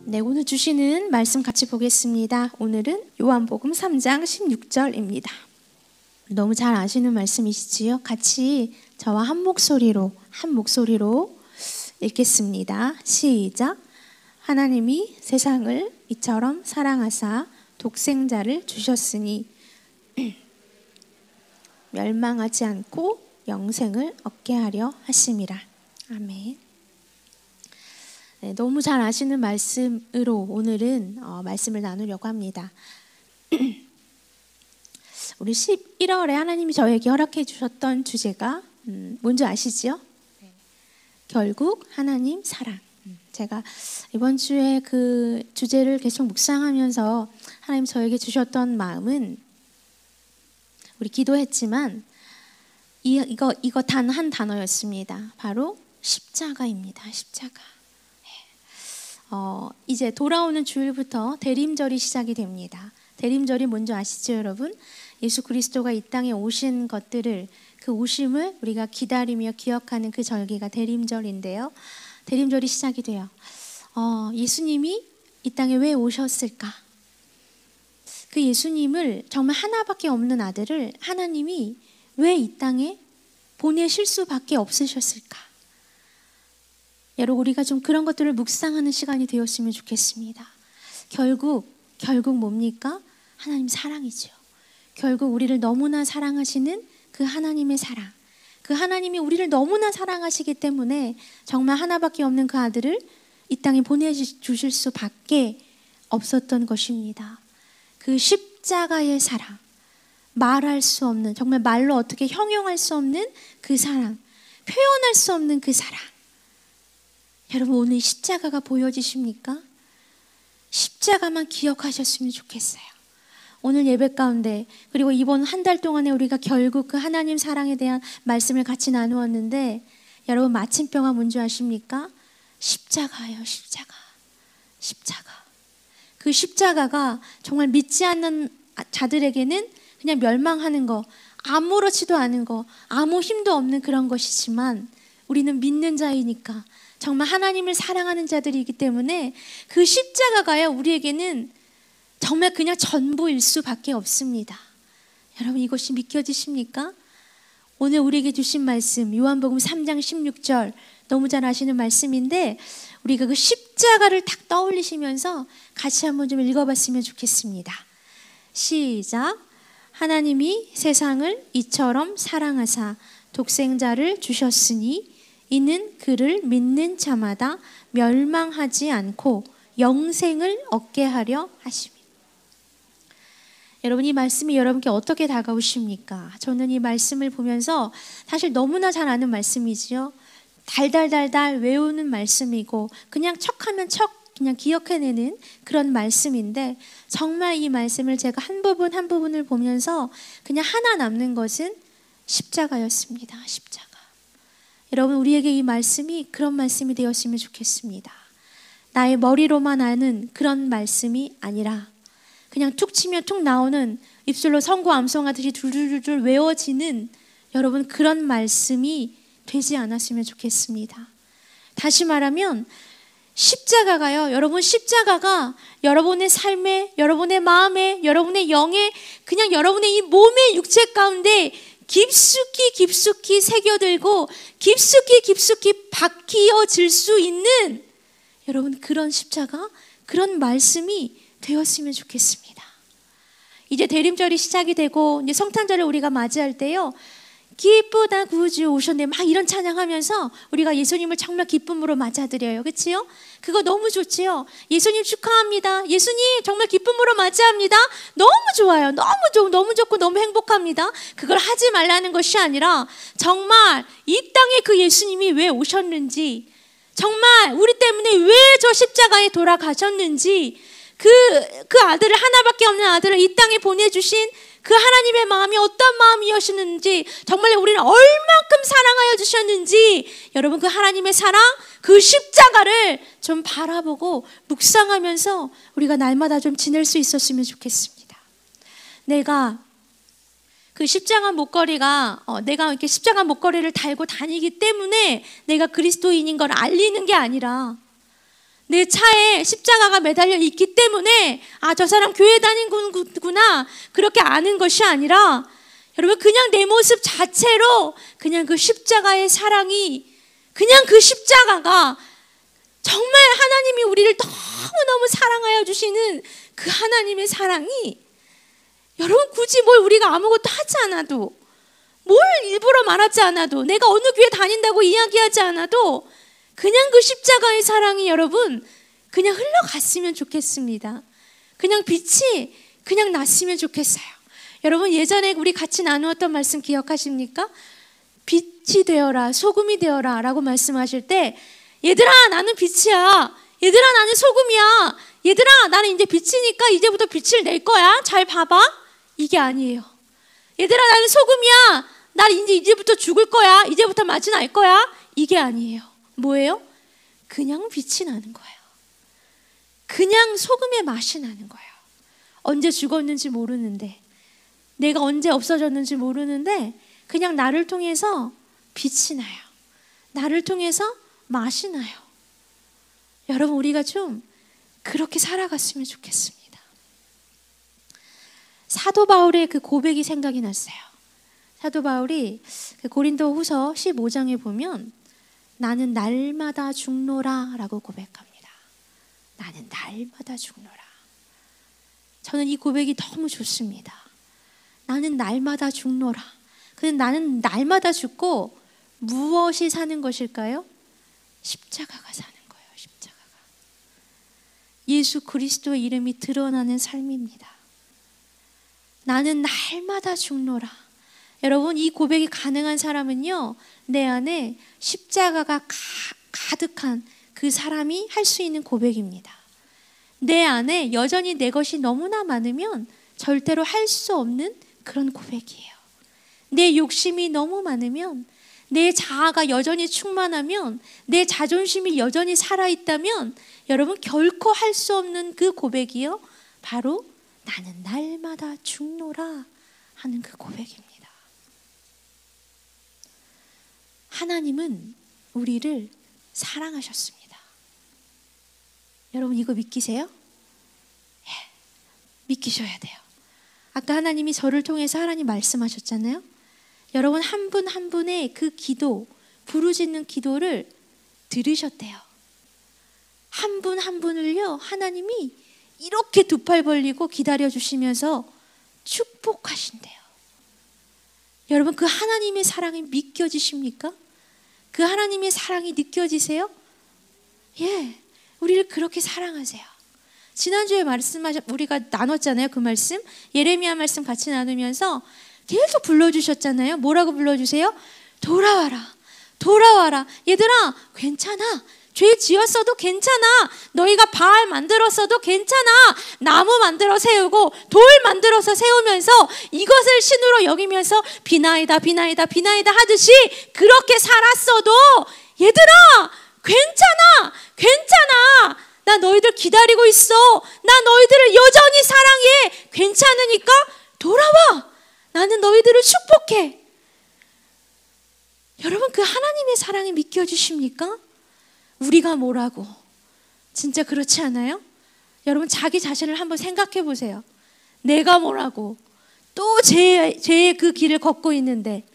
네, 오늘 주시는 말씀 같이 보겠습니다. 오늘은 요한복음 3장 16절입니다. 너무 잘 아시는 말씀이시지요? 같이 저와 한 목소리로 읽겠습니다. 시작. 하나님이 세상을 이처럼 사랑하사 독생자를 주셨으니 멸망하지 않고 영생을 얻게 하려 하심이라. 아멘. 네, 너무 잘 아시는 말씀으로 오늘은 말씀을 나누려고 합니다. 우리 11월에 하나님이 저에게 허락해 주셨던 주제가 뭔지 아시죠? 네. 결국 하나님 사랑. 제가 이번 주에 그 주제를 계속 묵상하면서 하나님 저에게 주셨던 마음은, 우리 기도했지만 이거 단 한 단어였습니다. 바로 십자가입니다. 십자가. 이제 돌아오는 주일부터 대림절이 시작이 됩니다. 대림절이 뭔지 아시죠, 여러분? 예수 그리스도가 이 땅에 오신 것들을, 그 오심을 우리가 기다리며 기억하는 그 절기가 대림절인데요. 대림절이 시작이 돼요. 예수님이 이 땅에 왜 오셨을까? 그 예수님을, 정말 하나밖에 없는 아들을 하나님이 왜 이 땅에 보내실 수밖에 없으셨을까? 여러분, 우리가 좀 그런 것들을 묵상하는 시간이 되었으면 좋겠습니다. 결국 뭡니까? 하나님 사랑이죠. 결국 우리를 너무나 사랑하시는 그 하나님의 사랑, 그 하나님이 우리를 너무나 사랑하시기 때문에 정말 하나밖에 없는 그 아들을 이 땅에 보내주실 수밖에 없었던 것입니다. 그 십자가의 사랑, 말할 수 없는, 정말 말로 어떻게 형용할 수 없는 그 사랑, 표현할 수 없는 그 사랑. 여러분, 오늘 십자가가 보여지십니까? 십자가만 기억하셨으면 좋겠어요. 오늘 예배 가운데, 그리고 이번 한 달 동안에 우리가 결국 그 하나님 사랑에 대한 말씀을 같이 나누었는데, 여러분 마침표가 뭔지 아십니까? 십자가예요. 십자가. 그 십자가가 정말 믿지 않는 자들에게는 그냥 멸망하는 거, 아무렇지도 않은 거, 아무 힘도 없는 그런 것이지만, 우리는 믿는 자이니까, 정말 하나님을 사랑하는 자들이기 때문에 그 십자가가요, 우리에게는 정말 그냥 전부일 수밖에 없습니다. 여러분, 이것이 믿겨지십니까? 오늘 우리에게 주신 말씀, 요한복음 3장 16절, 너무 잘 아시는 말씀인데, 우리가 그 십자가를 딱 떠올리시면서 같이 한번 좀 읽어봤으면 좋겠습니다. 시작. 하나님이 세상을 이처럼 사랑하사 독생자를 주셨으니 이는 그를 믿는 자마다 멸망하지 않고 영생을 얻게 하려 하심이라. 여러분, 이 말씀이 여러분께 어떻게 다가오십니까? 저는 이 말씀을 보면서 사실 너무나 잘 아는 말씀이지요. 달달달달 외우는 말씀이고, 그냥 척하면 척 그냥 기억해내는 그런 말씀인데, 정말 이 말씀을 제가 한 부분 한 부분을 보면서 그냥 하나 남는 것은 십자가였습니다. 십자가. 여러분, 우리에게 이 말씀이 그런 말씀이 되었으면 좋겠습니다. 나의 머리로만 아는 그런 말씀이 아니라 그냥 툭 치면 툭 나오는, 입술로 선고 암송하듯이 줄줄줄 외워지는, 여러분, 그런 말씀이 되지 않았으면 좋겠습니다. 다시 말하면 십자가가요, 여러분, 십자가가 여러분의 삶에, 여러분의 마음에, 여러분의 영에, 그냥 여러분의 이 몸의 육체 가운데 깊숙이 새겨들고 깊숙이 박히어질 수 있는, 여러분, 그런 십자가, 그런 말씀이 되었으면 좋겠습니다. 이제 대림절이 시작이 되고 이제 성탄절을 우리가 맞이할 때요, 기쁘다 구주 오셨네, 막 이런 찬양하면서 우리가 예수님을 정말 기쁨으로 맞아드려요. 그치요? 그거 너무 좋지요. 예수님 축하합니다. 예수님 정말 기쁨으로 맞이합니다. 너무 좋아요. 너무 좋고 너무 행복합니다. 그걸 하지 말라는 것이 아니라, 정말 이 땅에 그 예수님이 왜 오셨는지, 정말 우리 때문에 왜 저 십자가에 돌아가셨는지, 그 아들을, 하나밖에 없는 아들을 이 땅에 보내주신 그 하나님의 마음이 어떤 마음이었는지, 정말 우리는 얼만큼 사랑하여 주셨는지, 여러분, 그 하나님의 사랑, 그 십자가를 좀 바라보고 묵상하면서 우리가 날마다 좀 지낼 수 있었으면 좋겠습니다. 내가 그 십자가 목걸이가, 내가 이렇게 십자가 목걸이를 달고 다니기 때문에 내가 그리스도인인 걸 알리는 게 아니라, 내 차에 십자가가 매달려 있기 때문에 저 사람 교회 다니는구나 그렇게 아는 것이 아니라 여러분 그냥 내 모습 자체로 그냥 그 십자가의 사랑이 그냥 그 십자가가 정말 하나님이 우리를 너무너무 사랑하여 주시는 그 하나님의 사랑이 여러분 굳이 뭘 우리가 아무것도 하지 않아도 뭘 일부러 말하지 않아도 내가 어느 교회 다닌다고 이야기하지 않아도 그냥 그 십자가의 사랑이 여러분 그냥 흘러갔으면 좋겠습니다. 그냥 빛이 그냥 났으면 좋겠어요. 여러분 예전에 우리 같이 나누었던 말씀 기억하십니까? 빛이 되어라 소금이 되어라 라고 말씀하실 때 얘들아 나는 빛이야, 얘들아 나는 소금이야, 얘들아 나는 이제 빛이니까 이제부터 빛을 낼 거야, 잘 봐봐, 이게 아니에요. 얘들아 나는 소금이야, 나 이제부터 죽을 거야, 이제부터 맛이 날 거야, 이게 아니에요. 뭐예요? 그냥 빛이 나는 거예요. 그냥 소금의 맛이 나는 거예요. 언제 죽었는지 모르는데, 내가 언제 없어졌는지 모르는데 그냥 나를 통해서 빛이 나요. 나를 통해서 맛이 나요. 여러분 우리가 좀 그렇게 살아갔으면 좋겠습니다. 사도 바울의 그 고백이 생각이 났어요. 사도 바울이 고린도 후서 15장에 보면 나는 날마다 죽노라 라고 고백합니다. 나는 날마다 죽노라. 저는 이 고백이 너무 좋습니다. 나는 날마다 죽노라. 근데 나는 날마다 죽고 무엇이 사는 것일까요? 십자가가 사는 거예요. 십자가가. 예수 그리스도의 이름이 드러나는 삶입니다. 나는 날마다 죽노라. 여러분 이 고백이 가능한 사람은요, 내 안에 십자가가 가득한 그 사람이 할 수 있는 고백입니다. 내 안에 여전히 내 것이 너무나 많으면 절대로 할 수 없는 그런 고백이에요. 내 욕심이 너무 많으면, 내 자아가 여전히 충만하면, 내 자존심이 여전히 살아있다면 여러분 결코 할 수 없는 그 고백이요, 바로 나는 날마다 죽노라 하는 그 고백입니다. 하나님은 우리를 사랑하셨습니다. 여러분 이거 믿기세요? 예, 믿기셔야 돼요. 아까 하나님이 저를 통해서 하나님 말씀하셨잖아요. 여러분 한 분 한 분의 그 기도, 부르짖는 기도를 들으셨대요. 한 분 한 분을요, 하나님이 이렇게 두 팔 벌리고 기다려주시면서 축복하신대요. 여러분 그 하나님의 사랑이 믿겨지십니까? 그 하나님의 사랑이 느껴지세요? 예, 우리를 그렇게 사랑하세요. 지난주에 우리가 나눴잖아요. 그 말씀, 예레미야 말씀 같이 나누면서 계속 불러주셨잖아요. 뭐라고 불러주세요? 돌아와라, 돌아와라. 얘들아 괜찮아, 죄 지었어도 괜찮아, 너희가 바알 만들었어도 괜찮아, 나무 만들어 세우고 돌 만들어서 세우면서 이것을 신으로 여기면서 비나이다 비나이다 비나이다 하듯이 그렇게 살았어도 얘들아 괜찮아, 괜찮아, 나 너희들 기다리고 있어, 나 너희들을 여전히 사랑해, 괜찮으니까 돌아와, 나는 너희들을 축복해. 여러분 그 하나님의 사랑이 믿겨지십니까? 우리가 뭐라고? 진짜 그렇지 않아요? 여러분 자기 자신을 한번 생각해 보세요. 내가 뭐라고 또 죄의 그 길을 걷고 있는데,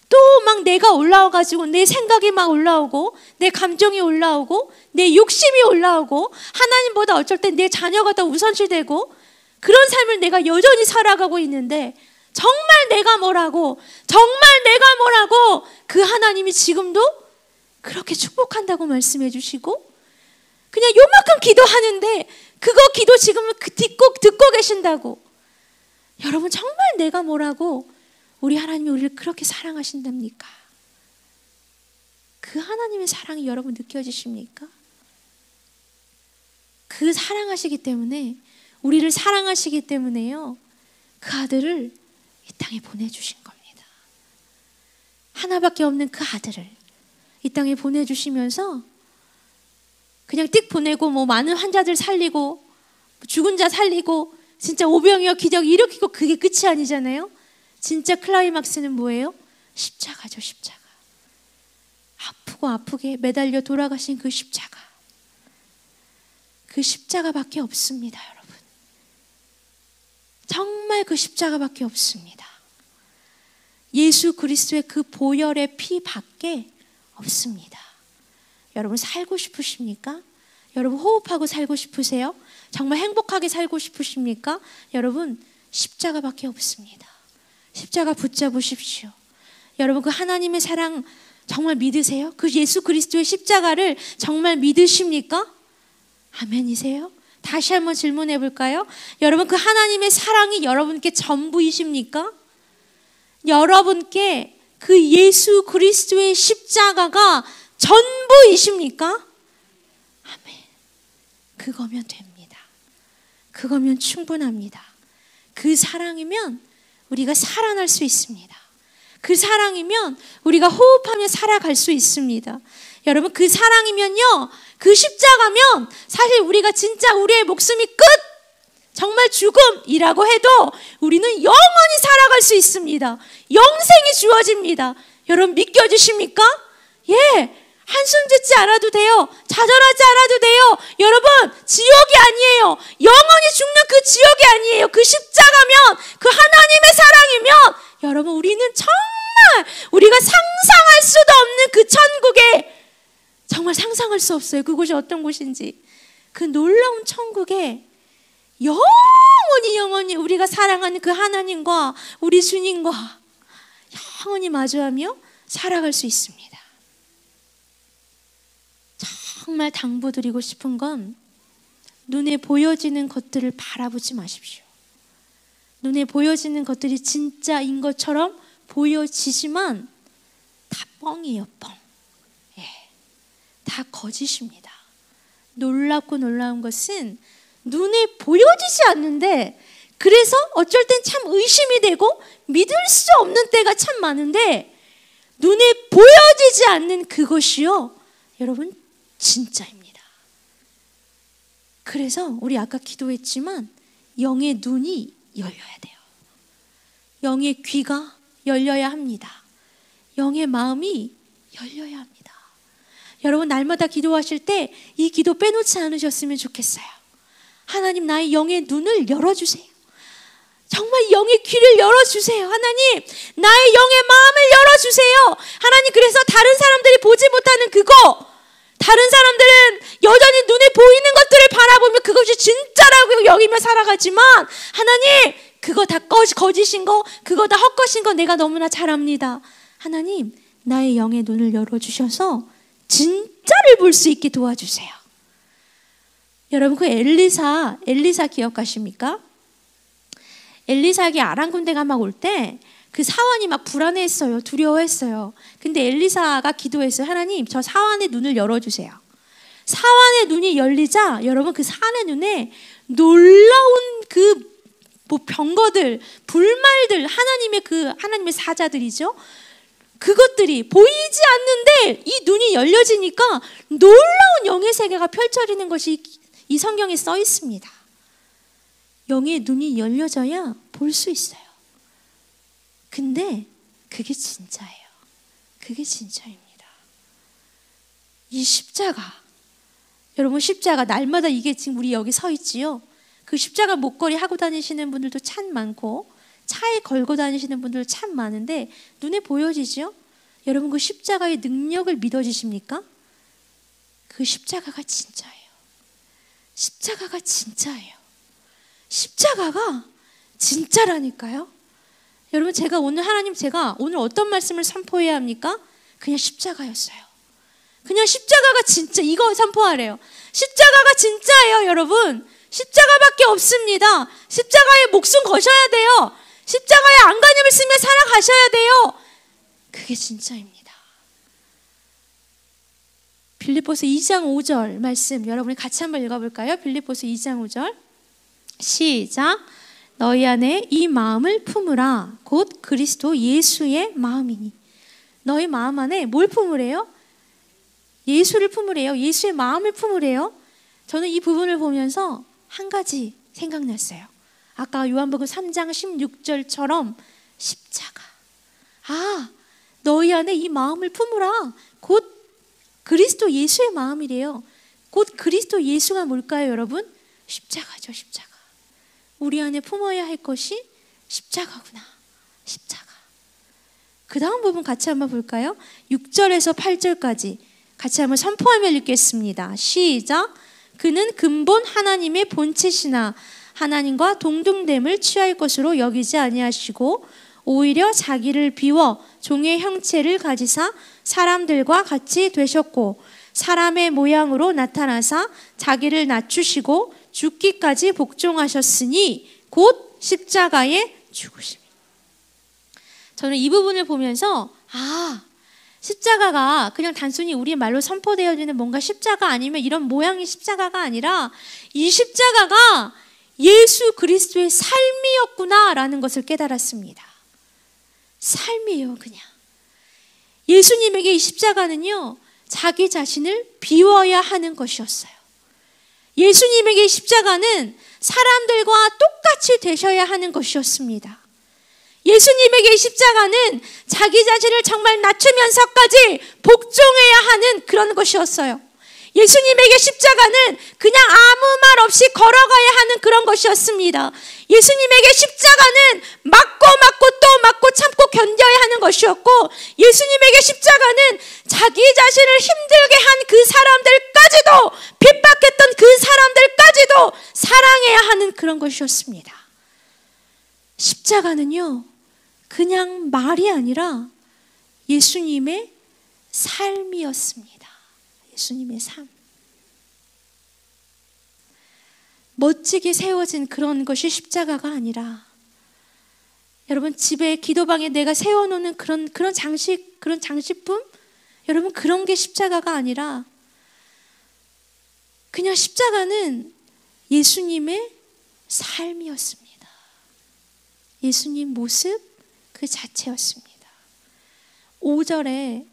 또 막 내가 올라와가지고 내 생각이 막 올라오고, 내 감정이 올라오고, 내 욕심이 올라오고, 하나님보다 어쩔 땐 내 자녀가 더 우선시되고, 그런 삶을 내가 여전히 살아가고 있는데 정말 내가 뭐라고, 정말 내가 뭐라고 그 하나님이 지금도 그렇게 축복한다고 말씀해 주시고, 그냥 요만큼 기도하는데 그거 기도 지금 듣고 계신다고. 여러분 정말 내가 뭐라고 우리 하나님이 우리를 그렇게 사랑하신답니까? 그 하나님의 사랑이 여러분 느껴지십니까? 그 사랑하시기 때문에, 우리를 사랑하시기 때문에요, 그 아들을 이 땅에 보내주신 겁니다. 하나밖에 없는 그 아들을 이 땅에 보내주시면서 그냥 띡 보내고 뭐 많은 환자들 살리고 죽은 자 살리고 진짜 오병이어 기적 일으키고 그게 끝이 아니잖아요. 진짜 클라이막스는 뭐예요? 십자가죠. 십자가. 아프고 아프게 매달려 돌아가신 그 십자가. 그 십자가밖에 없습니다, 여러분. 정말 그 십자가밖에 없습니다. 예수 그리스도의 그 보혈의 피밖에 없습니다. 여러분 살고 싶으십니까? 여러분 호흡하고 살고 싶으세요? 정말 행복하게 살고 싶으십니까? 여러분 십자가밖에 없습니다. 십자가 붙잡으십시오. 여러분 그 하나님의 사랑 정말 믿으세요? 그 예수 그리스도의 십자가를 정말 믿으십니까? 아멘이세요? 다시 한번 질문해 볼까요? 여러분 그 하나님의 사랑이 여러분께 전부이십니까? 여러분께 그 예수 그리스도의 십자가가 전부이십니까? 아멘. 그거면 됩니다. 그거면 충분합니다. 그 사랑이면 우리가 살아날 수 있습니다. 그 사랑이면 우리가 호흡하며 살아갈 수 있습니다. 여러분 그 사랑이면요, 그 십자가면 사실 우리가 진짜 우리의 목숨이 끝, 정말 죽음이라고 해도 우리는 영원히 살아갈 수 있습니다. 영생이 주어집니다. 여러분 믿겨지십니까? 예, 한숨 짓지 않아도 돼요. 좌절하지 않아도 돼요. 여러분 지옥이 아니에요. 영원히 죽는 그 지옥이 아니에요. 그 십자가면, 그 하나님의 사랑이면 여러분 우리는 정말 우리가 상상할 수도 없는 그 천국에, 정말 상상할 수 없어요. 그곳이 어떤 곳인지. 그 놀라운 천국에 영원히 우리가 사랑하는 그 하나님과 우리 주님과 영원히 마주하며 살아갈 수 있습니다. 정말 당부드리고 싶은 건 눈에 보여지는 것들을 바라보지 마십시오. 눈에 보여지는 것들이 진짜인 것처럼 보여지지만 다 뻥이에요, 뻥. 예, 다 거짓입니다. 놀랍고 놀라운 것은 눈에 보여지지 않는데, 그래서 어쩔 땐 참 의심이 되고 믿을 수 없는 때가 참 많은데, 눈에 보여지지 않는 그것이요, 여러분 진짜입니다. 그래서 우리 아까 기도했지만 영의 눈이 열려야 돼요. 영의 귀가 열려야 합니다. 영의 마음이 열려야 합니다. 여러분 날마다 기도하실 때 이 기도 빼놓지 않으셨으면 좋겠어요. 하나님 나의 영의 눈을 열어주세요. 정말 영의 귀를 열어주세요. 하나님 나의 영의 마음을 열어주세요. 하나님 그래서 다른 사람들이 보지 못하는 그거, 다른 사람들은 여전히 눈에 보이는 것들을 바라보며 그것이 진짜라고 여기며 살아가지만, 하나님 그거 다 거짓인 거, 그거 다 헛것인 거 내가 너무나 잘 압니다. 하나님 나의 영의 눈을 열어주셔서 진짜를 볼 수 있게 도와주세요. 여러분 그 엘리사 기억하십니까? 엘리사에게 아람 군대가 막 올 때 그 사환이 막 불안해했어요. 두려워했어요. 근데 엘리사가 기도했어요. 하나님 저 사환의 눈을 열어주세요. 사환의 눈이 열리자 여러분 그 사환의 눈에 놀라운 그 병거들, 불말들, 하나님의 사자들이죠. 그것들이 보이지 않는데 이 눈이 열려지니까 놀라운 영의 세계가 펼쳐지는 것이 이 성경에 써 있습니다. 영의 눈이 열려져야 볼 수 있어요. 근데 그게 진짜예요. 그게 진짜입니다. 이 십자가, 여러분 십자가 날마다 이게 지금 우리 여기 서 있지요. 그 십자가 목걸이 하고 다니시는 분들도 참 많고 차에 걸고 다니시는 분들 참 많은데 눈에 보여지죠? 여러분 그 십자가의 능력을 믿어지십니까? 그 십자가가 진짜예요. 십자가가 진짜예요. 십자가가 진짜라니까요. 여러분 제가 오늘 어떤 말씀을 선포해야 합니까? 그냥 십자가였어요. 그냥 십자가가 진짜, 이거 선포하래요. 십자가가 진짜예요. 여러분 십자가밖에 없습니다. 십자가에 목숨 거셔야 돼요. 십자가에 안간힘을 쓰며 살아가셔야 돼요. 그게 진짜입니다. 빌립보서 2장 5절 말씀 여러분이 같이 한번 읽어볼까요? 빌립보서 2장 5절 시작. 너희 안에 이 마음을 품으라. 곧 그리스도 예수의 마음이니. 너희 마음 안에 뭘 품으래요? 예수를 품으래요. 예수의 마음을 품으래요. 저는 이 부분을 보면서 한 가지 생각났어요. 아까 요한복음 3장 16절처럼 십자가. 너희 안에 이 마음을 품으라. 곧 그리스도 예수의 마음이래요. 곧 그리스도 예수가 뭘까요, 여러분? 십자가죠, 십자가. 우리 안에 품어야 할 것이 십자가구나. 십자가. 그 다음 부분 같이 한번 볼까요? 6절에서 8절까지 같이 한번 선포하며 읽겠습니다. 시작. 그는 근본 하나님의 본체시나 하나님과 동등됨을 취할 것으로 여기지 아니하시고 오히려 자기를 비워 종의 형체를 가지사 사람들과 같이 되셨고 사람의 모양으로 나타나사 자기를 낮추시고 죽기까지 복종하셨으니 곧 십자가에 죽으심이라. 저는 이 부분을 보면서 십자가가 그냥 단순히 우리 말로 선포되어지는 뭔가 십자가 아니면 이런 모양의 십자가가 아니라 이 십자가가 예수 그리스도의 삶이었구나라는 것을 깨달았습니다. 삶이에요, 그냥. 예수님에게 이 십자가는요, 자기 자신을 비워야 하는 것이었어요. 예수님에게 십자가는 사람들과 똑같이 되셔야 하는 것이었습니다. 예수님에게 십자가는 자기 자신을 정말 낮추면서까지 복종해야 하는 그런 것이었어요. 예수님에게 십자가는 그냥 아무 말 없이 걸어가야 하는 그런 것이었습니다. 예수님에게 십자가는 맞고 또 맞고 참고 견뎌야 하는 것이었고, 예수님에게 십자가는 자기 자신을 힘들게 한 그 사람들까지도, 핍박했던 그 사람들까지도 사랑해야 하는 그런 것이었습니다. 십자가는요, 그냥 말이 아니라 예수님의 삶이었습니다. 예수님의 삶. 멋지게 세워진 그런 것이 십자가가 아니라, 여러분 집에 기도방에 내가 세워놓는 그런 장식, 그런 장식품, 여러분 그런 게 십자가가 아니라 그냥 십자가는 예수님의 삶이었습니다. 예수님 모습 그 자체였습니다. 5절에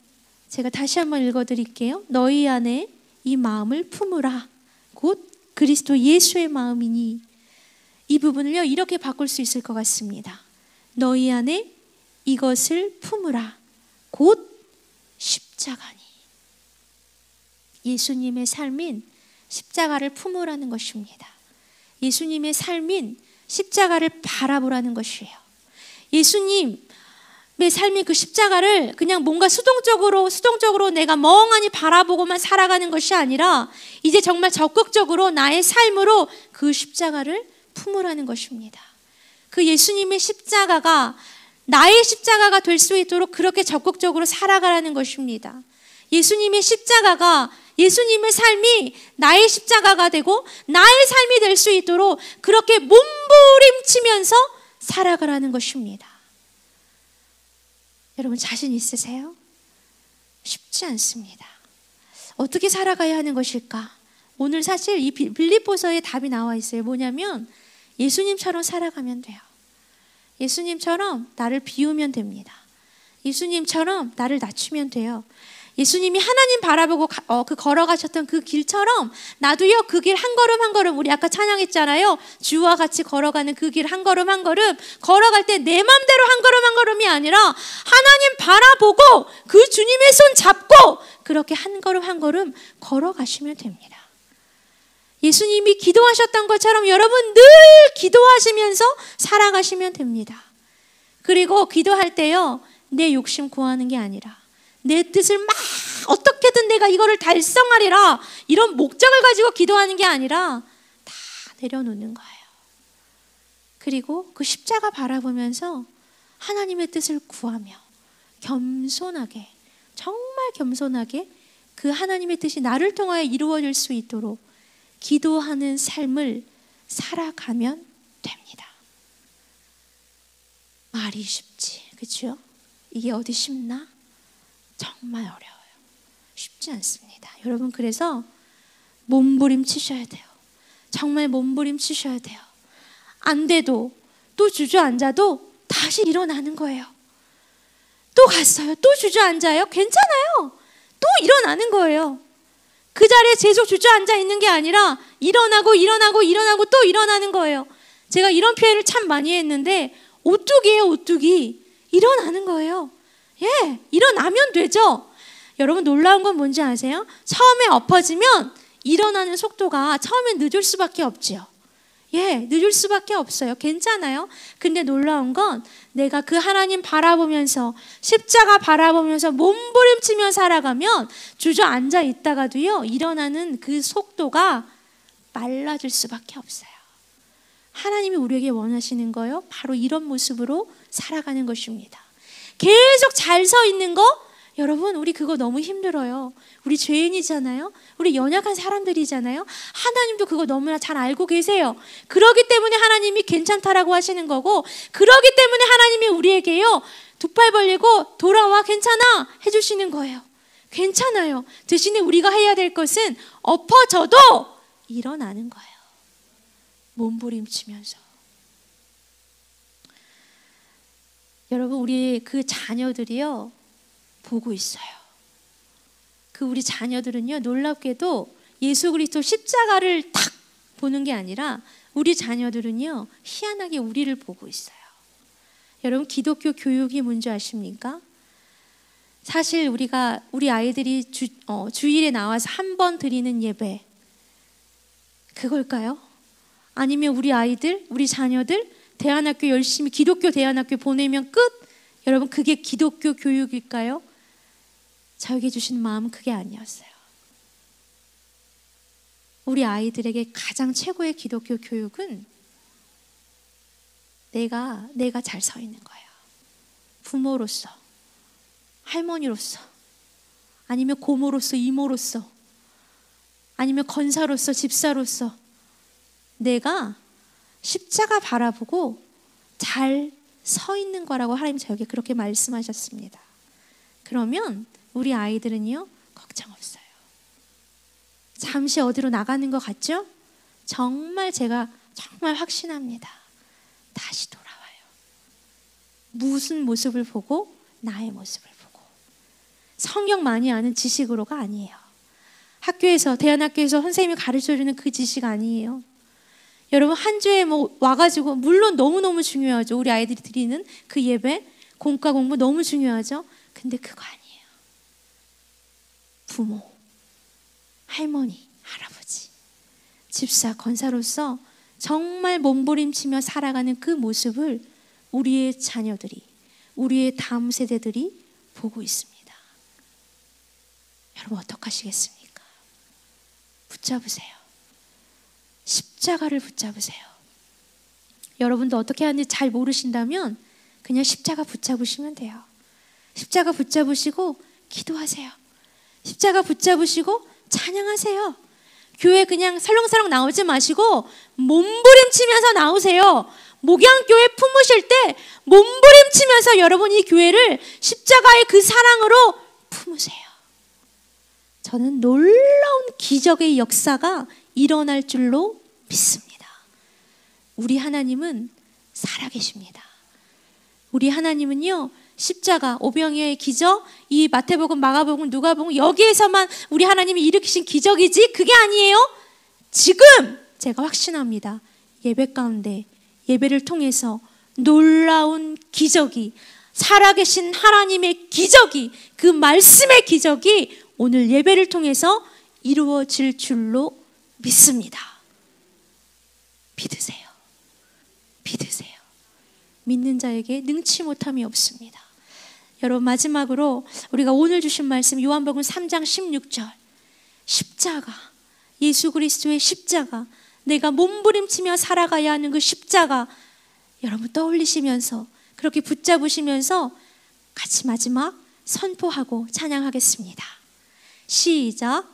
제가 다시 한번 읽어드릴게요. 너희 안에 이 마음을 품으라. 곧 그리스도 예수의 마음이니. 이 부분을요, 이렇게 바꿀 수 있을 것 같습니다. 너희 안에 이것을 품으라. 곧 십자가니. 예수님의 삶인 십자가를 품으라는 것입니다. 예수님의 삶인 십자가를 바라보라는 것이에요. 예수님의 삶이 그 십자가를 그냥 뭔가 수동적으로 내가 멍하니 바라보고만 살아가는 것이 아니라 이제 정말 적극적으로 나의 삶으로 그 십자가를 품으라는 것입니다. 그 예수님의 십자가가 나의 십자가가 될 수 있도록 그렇게 적극적으로 살아가라는 것입니다. 예수님의 십자가가, 예수님의 삶이 나의 십자가가 되고 나의 삶이 될 수 있도록 그렇게 몸부림치면서 살아가라는 것입니다. 여러분 자신 있으세요? 쉽지 않습니다. 어떻게 살아가야 하는 것일까? 오늘 사실 이 빌립보서에 답이 나와 있어요. 뭐냐면 예수님처럼 살아가면 돼요. 예수님처럼 나를 비우면 됩니다. 예수님처럼 나를 낮추면 돼요. 예수님이 하나님 바라보고 걸어가셨던 그 길처럼 나도요, 그 길 한 걸음 한 걸음, 우리 아까 찬양했잖아요. 주와 같이 걸어가는 그 길 한 걸음 한 걸음 걸어갈 때 내 맘대로 한 걸음 한 걸음이 아니라 하나님 바라보고 그 주님의 손 잡고 그렇게 한 걸음 한 걸음 걸어가시면 됩니다. 예수님이 기도하셨던 것처럼 여러분 늘 기도하시면서 살아가시면 됩니다. 그리고 기도할 때요, 내 욕심 구하는 게 아니라 내 뜻을 막 어떻게든 내가 이거를 달성하리라 이런 목적을 가지고 기도하는 게 아니라 다 내려놓는 거예요. 그리고 그 십자가 바라보면서 하나님의 뜻을 구하며 겸손하게, 정말 겸손하게 그 하나님의 뜻이 나를 통하여 이루어질 수 있도록 기도하는 삶을 살아가면 됩니다. 말이 쉽지, 그렇죠? 이게 어디 쉽나? 정말 어려워요. 쉽지 않습니다. 여러분 그래서 몸부림치셔야 돼요. 정말 몸부림치셔야 돼요. 안 돼도 또 주저앉아도 다시 일어나는 거예요. 또 갔어요. 또 주저앉아요. 괜찮아요. 또 일어나는 거예요. 그 자리에 계속 주저앉아 있는 게 아니라 일어나고 또 일어나는 거예요. 제가 이런 표현을 참 많이 했는데 오뚜기예요, 오뚜기. 일어나는 거예요. 예, 일어나면 되죠. 여러분 놀라운 건 뭔지 아세요? 처음에 엎어지면 일어나는 속도가 처음엔 늦을 수밖에 없지요. 늦을 수밖에 없어요. 괜찮아요. 근데 놀라운 건 내가 그 하나님 바라보면서 십자가 바라보면서 몸부림치며 살아가면 주저앉아 있다가도요, 일어나는 그 속도가 빨라질 수밖에 없어요. 하나님이 우리에게 원하시는 거요, 바로 이런 모습으로 살아가는 것입니다. 계속 잘 서 있는 거, 여러분, 우리 그거 너무 힘들어요. 우리 죄인이잖아요. 우리 연약한 사람들이잖아요. 하나님도 그거 너무나 잘 알고 계세요. 그러기 때문에 하나님이 괜찮다라고 하시는 거고, 그러기 때문에 하나님이 우리에게요, 두 팔 벌리고 돌아와, 괜찮아 해주시는 거예요. 괜찮아요. 대신에 우리가 해야 될 것은 엎어져도 일어나는 거예요. 몸부림치면서. 여러분, 우리 그 자녀들이요, 보고 있어요. 그 우리 자녀들은요, 놀랍게도 예수 그리스도 십자가를 탁 보는 게 아니라 우리 자녀들은요, 희한하게 우리를 보고 있어요. 여러분, 기독교 교육이 뭔지 아십니까? 사실 우리 아이들이 주일에 나와서 한 번 드리는 예배, 그걸까요? 아니면 우리 아이들, 우리 자녀들 대안학교 열심히 기독교 대안학교 보내면 끝? 여러분, 그게 기독교 교육일까요? 저에게 주신 마음은 그게 아니었어요. 우리 아이들에게 가장 최고의 기독교 교육은 내가 잘 서 있는 거예요. 부모로서, 할머니로서, 아니면 고모로서, 이모로서, 아니면 권사로서, 집사로서 내가 십자가 바라보고 잘 서 있는 거라고 하나님 저에게 그렇게 말씀하셨습니다. 그러면 우리 아이들은요, 걱정 없어요. 잠시 어디로 나가는 것 같죠? 정말 제가 정말 확신합니다. 다시 돌아와요. 무슨 모습을 보고? 나의 모습을 보고. 성경 많이 아는 지식으로가 아니에요. 학교에서, 대안학교에서 선생님이 가르쳐주는 그 지식 아니에요. 여러분, 한 주에 와가지고, 물론 너무너무 중요하죠. 우리 아이들이 드리는 그 예배, 공과 공부 너무 중요하죠. 근데 그거 아니에요. 부모, 할머니, 할아버지, 집사, 권사로서 정말 몸부림치며 살아가는 그 모습을 우리의 자녀들이, 우리의 다음 세대들이 보고 있습니다. 여러분, 어떡하시겠습니까? 붙잡으세요. 십자가를 붙잡으세요. 여러분도 어떻게 하는지 잘 모르신다면 그냥 십자가 붙잡으시면 돼요. 십자가 붙잡으시고 기도하세요. 십자가 붙잡으시고 찬양하세요. 교회 그냥 설렁설렁 나오지 마시고 몸부림치면서 나오세요. 목양교회 품으실 때 몸부림치면서 여러분 이 교회를 십자가의 그 사랑으로 품으세요. 저는 놀라운 기적의 역사가 일어날 줄로 믿습니다. 우리 하나님은 살아계십니다. 우리 하나님은요, 십자가, 오병이어의 기적, 이 마태복음, 마가복음, 누가복음 여기에서만 우리 하나님이 일으키신 기적이지 그게 아니에요. 지금 제가 확신합니다. 예배 가운데 예배를 통해서 놀라운 기적이, 살아계신 하나님의 기적이, 그 말씀의 기적이 오늘 예배를 통해서 이루어질 줄로 믿습니다. 믿으세요. 믿으세요. 믿는 자에게 능치 못함이 없습니다. 여러분, 마지막으로 우리가 오늘 주신 말씀 요한복음 3장 16절, 십자가, 예수 그리스도의 십자가, 내가 몸부림치며 살아가야 하는 그 십자가 여러분 떠올리시면서 그렇게 붙잡으시면서 같이 마지막 선포하고 찬양하겠습니다. 시작.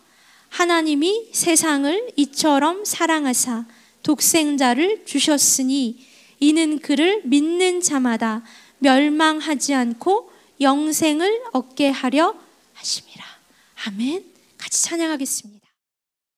하나님이 세상을 이처럼 사랑하사 독생자를 주셨으니 이는 그를 믿는 자마다 멸망하지 않고 영생을 얻게 하려 하심이라. 아멘. 같이 찬양하겠습니다.